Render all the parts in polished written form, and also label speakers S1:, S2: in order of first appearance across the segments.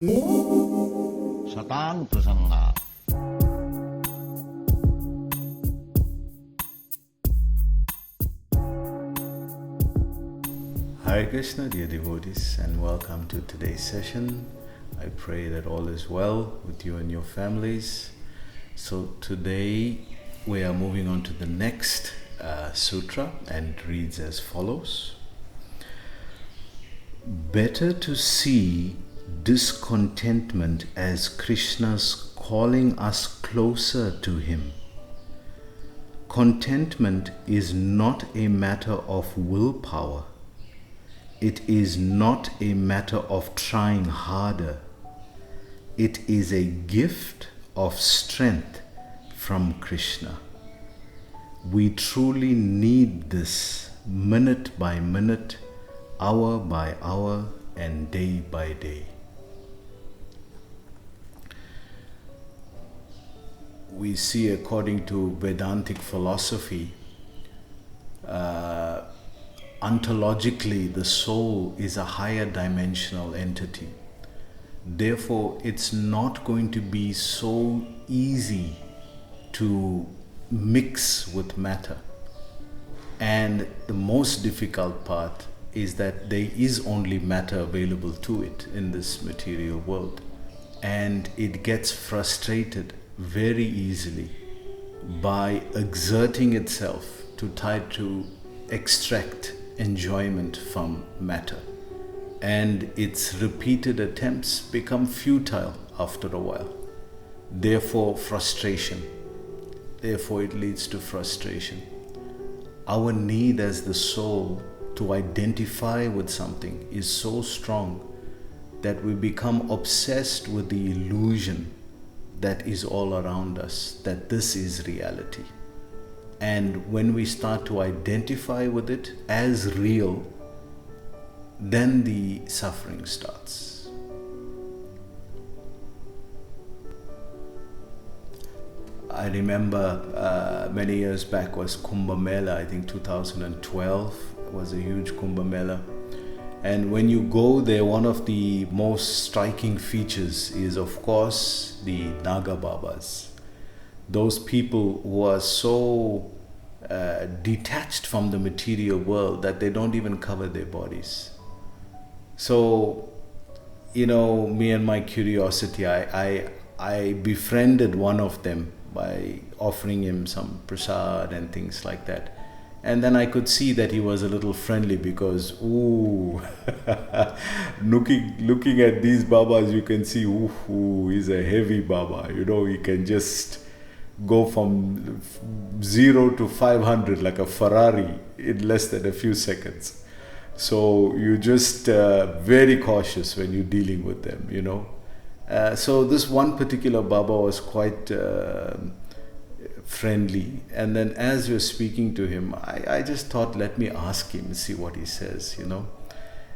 S1: Satang Prasanga.
S2: Hare Krishna, dear devotees, and welcome to today's session. I pray that all is well with you and your families. So today we are moving on to the next sutra, and it reads as follows. Better to see discontentment as Krishna's calling us closer to Him. Contentment is not a matter of willpower. It is not a matter of trying harder. It is a gift of strength from Krishna. We truly need this minute by minute, hour by hour, and day by day. We see, according to Vedantic philosophy, ontologically the soul is a higher dimensional entity. Therefore, it's not going to be so easy to mix with matter. And the most difficult part is that there is only matter available to it in this material world. And it gets frustrated very easily by exerting itself to try to extract enjoyment from matter. And its repeated attempts become futile after a while. Therefore, frustration. Therefore, it leads to frustration. Our need as the soul to identify with something is so strong that we become obsessed with the illusion that is all around us, that this is reality. And when we start to identify with it as real, then the suffering starts. I remember many years back was Kumbh Mela, I think 2012 was a huge Kumbh Mela. And when you go there, one of the most striking features is, of course, the Naga Babas. Those people who are so detached from the material world that they don't even cover their bodies. So, me and my curiosity, I befriended one of them by offering him some prasad and things like that. And then I could see that he was a little friendly because, looking at these Babas, you can see, he's a heavy Baba. He can just go from 0 to 500 like a Ferrari in less than a few seconds. So you're just very cautious when you're dealing with them, So this one particular Baba was quite friendly. And then as you're speaking to him, I just thought, let me ask him and see what he says,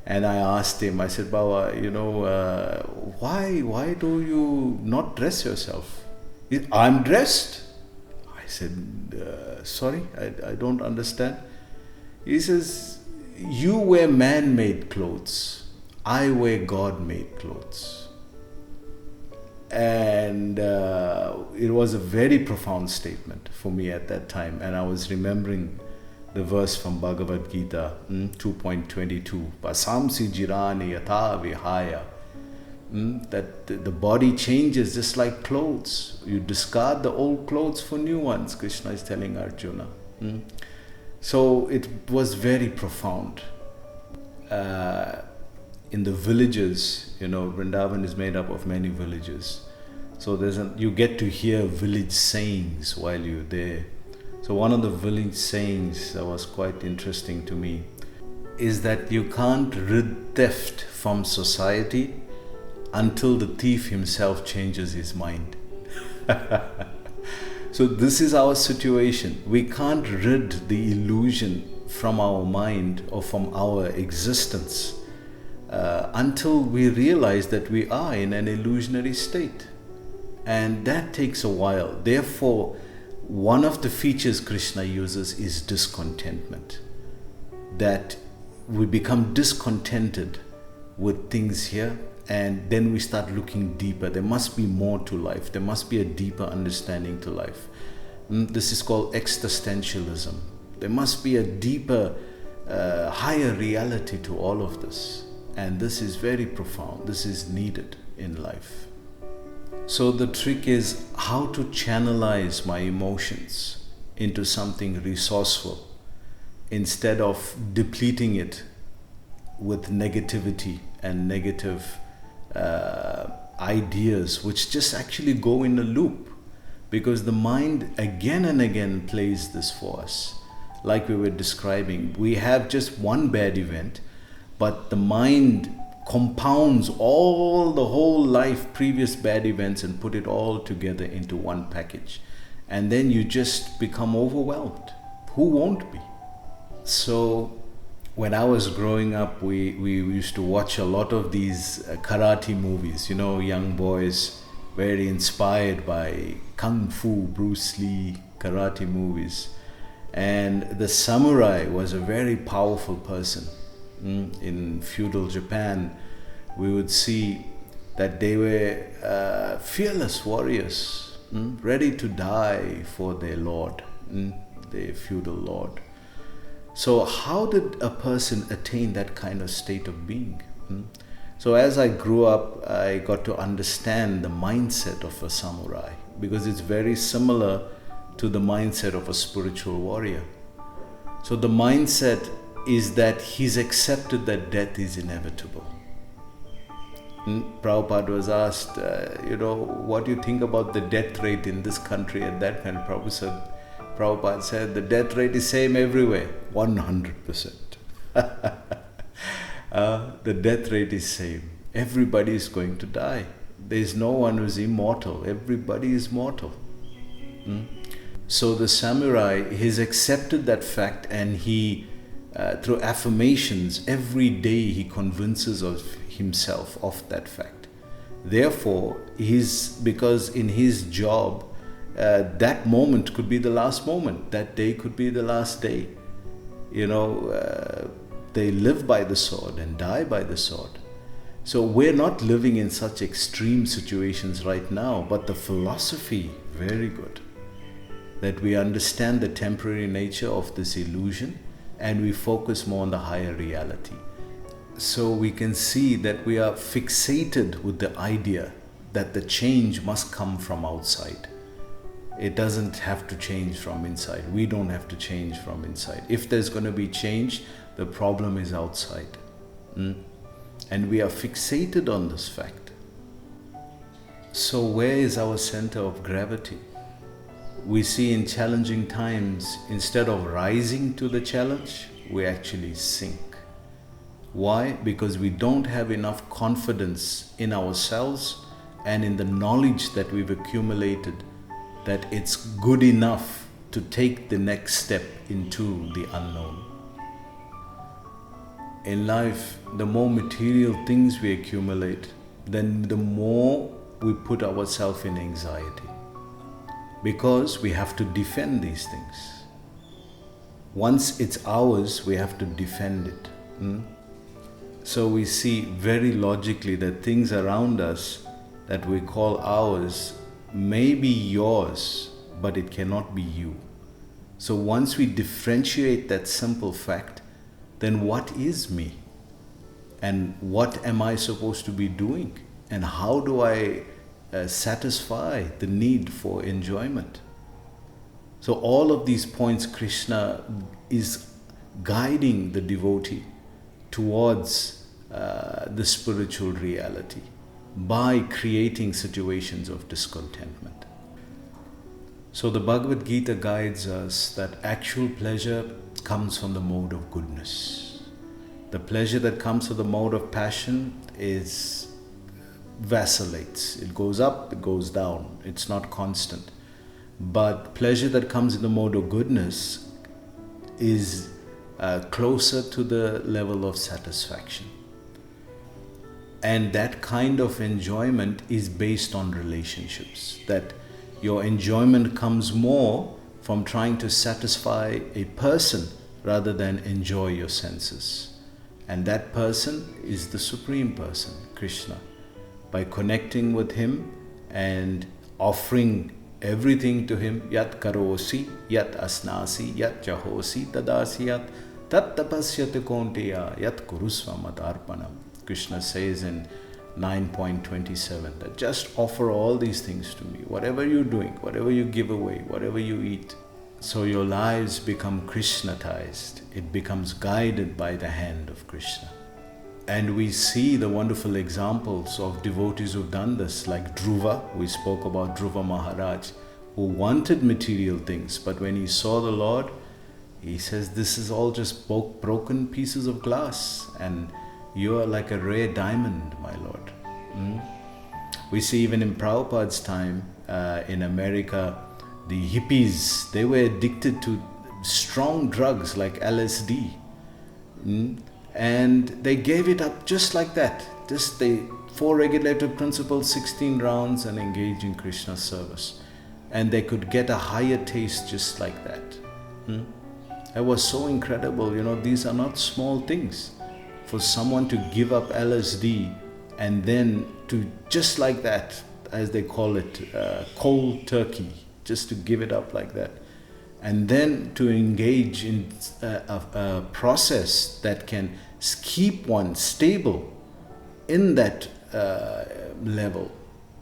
S2: And I asked him, I said, Baba, why do you not dress yourself? I'm dressed. I said, sorry, I don't understand. He says, you wear man-made clothes. I wear God-made clothes. And it was a very profound statement for me at that time. And I was remembering the verse from Bhagavad Gita 2.22. Pasamsi jirani yatha vihaya. That the body changes just like clothes. You discard the old clothes for new ones, Krishna is telling Arjuna. So it was very profound. In the villages, Vrindavan is made up of many villages. So you get to hear village sayings while you're there. So one of the village sayings that was quite interesting to me is that you can't rid theft from society until the thief himself changes his mind. So this is our situation. We can't rid the illusion from our mind or from our existence until we realize that we are in an illusionary state. And that takes a while. Therefore, one of the features Krishna uses is discontentment. That we become discontented with things here and then we start looking deeper. There must be more to life. There must be a deeper understanding to life. This is called existentialism. There must be a deeper, higher reality to all of this. And this is very profound. This is needed in life. So the trick is how to channelize my emotions into something resourceful instead of depleting it with negativity and negative ideas, which just actually go in a loop, because the mind again and again plays this for us. Like we were describing, we have just one bad event, but the mind compounds all the whole life previous bad events and put it all together into one package, and then you just become overwhelmed. Who won't be? So when I was growing up, we used to watch a lot of these karate movies, young boys, very inspired by Kung Fu, Bruce Lee, karate movies. And the samurai was a very powerful person. In feudal Japan, we would see that they were fearless warriors, ready to die for their lord, their feudal lord. So how did a person attain that kind of state of being? So as I grew up, I got to understand the mindset of a samurai, because it's very similar to the mindset of a spiritual warrior. So the mindset is that he's accepted that death is inevitable. Prabhupada was asked, what do you think about the death rate in this country at that time? Prabhupada said, the death rate is same everywhere, 100%. The death rate is same. Everybody is going to die. There is no one who is immortal. Everybody is mortal. So the samurai, he's accepted that fact, and he, through affirmations, every day he convinces of himself of that fact. Therefore, because in his job, that moment could be the last moment. That day could be the last day. They live by the sword and die by the sword. So we're not living in such extreme situations right now, but the philosophy, very good. That we understand the temporary nature of this illusion and we focus more on the higher reality. So we can see that we are fixated with the idea that the change must come from outside. It doesn't have to change from inside. We don't have to change from inside. If there's going to be change, the problem is outside. And we are fixated on this fact. So where is our center of gravity? We see in challenging times, instead of rising to the challenge, we actually sink. Why? Because we don't have enough confidence in ourselves and in the knowledge that we've accumulated that it's good enough to take the next step into the unknown. In life, the more material things we accumulate, then the more we put ourselves in anxiety, because we have to defend these things. Once it's ours, we have to defend it. So we see very logically that things around us that we call ours may be yours, but it cannot be you. So once we differentiate that simple fact, then what is me? And what am I supposed to be doing? And how do I satisfy the need for enjoyment? So all of these points, Krishna is guiding the devotee towards the spiritual reality by creating situations of discontentment. So the Bhagavad Gita guides us that actual pleasure comes from the mode of goodness. The pleasure that comes from the mode of passion vacillates. It goes up, it goes down. It's not constant. But pleasure that comes in the mode of goodness is closer to the level of satisfaction. And that kind of enjoyment is based on relationships. That your enjoyment comes more from trying to satisfy a person rather than enjoy your senses. And that person is the Supreme Person, Krishna. by connecting with Him and offering everything to Him. Yat karosi, yat asnasi, yat jahosi, tadasyat, tat tapasyate konteya, yat kurusva matarpanam. Krishna says in 9.27 that just offer all these things to me. Whatever you're doing, whatever you give away, whatever you eat. So your lives become Krishnatized. It becomes guided by the hand of Krishna. And we see the wonderful examples of devotees who've done this, like Dhruva. We spoke about Dhruva Maharaj, who wanted material things, but when he saw the Lord, he says, this is all just broken pieces of glass, and you are like a rare diamond, my Lord. We see even in Prabhupada's time, in America, the hippies, they were addicted to strong drugs like LSD. And they gave it up just like that. Just the 4 regulative principles, 16 rounds, and engage in Krishna's service. And they could get a higher taste just like that. It was so incredible. These are not small things. For someone to give up LSD and then to, just like that, as they call it, cold turkey, just to give it up like that. And then to engage in a process that can keep one stable in that level.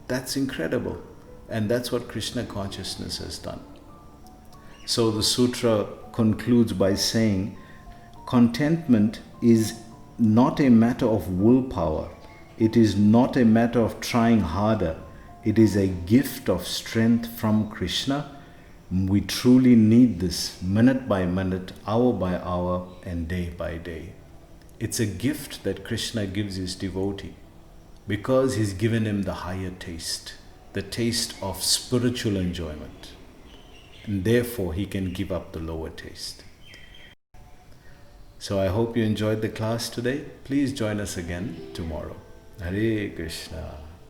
S2: That's incredible. And that's what Krishna consciousness has done. So the sutra concludes by saying, contentment is not a matter of willpower. It is not a matter of trying harder. It is a gift of strength from Krishna. We truly need this minute by minute, hour by hour, and day by day. It's a gift that Krishna gives his devotee because he's given him the higher taste, the taste of spiritual enjoyment. And therefore, he can give up the lower taste. So I hope you enjoyed the class today. Please join us again tomorrow. Hare Krishna.